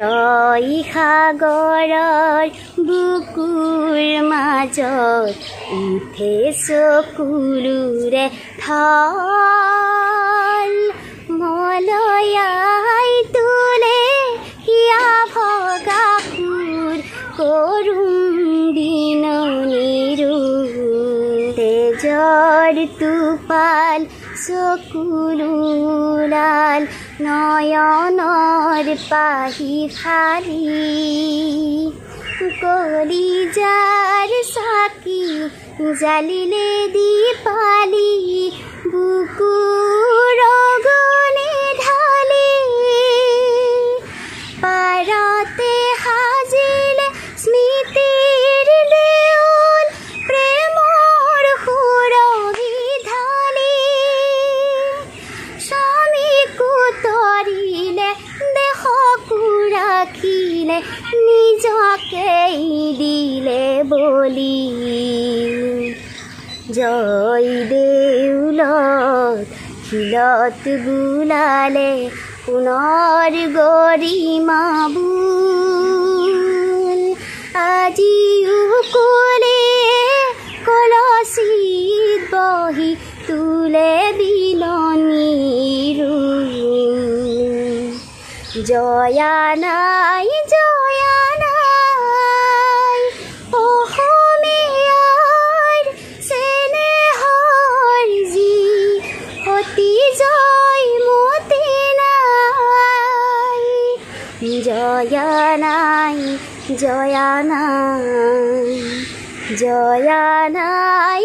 জয় সাগৰৰ বুকুৰ মাজত উঠে চকুলোৰে ঢল মলয়াই তোলে হিয়া ভগা সুৰ কৰোঁ দিননিৰো তেজৰ টোপাল চকুলোলাল নয়নৰ পাহি ফালি কলিজাৰ চাকি জালিলে দীপালি বুকুৰ অগণে ঢালি পাৰতে সাজিলে স্মৃতিৰ দেউল প্ৰেমৰ সুৰভি ঢালি স্বামীকো তৰিলে দেশকো ৰাখিলে নিজকে দিলে বলি জয় দেউলত শিলত বোলালে পুনৰ গৰিমা বুল আজিও কোলে কলচীত বহি তোলে বিলনিৰো জয়া নাই অসমীয়াৰ চেনেহৰ যি অতি জয়মতী নাই জয়া নাই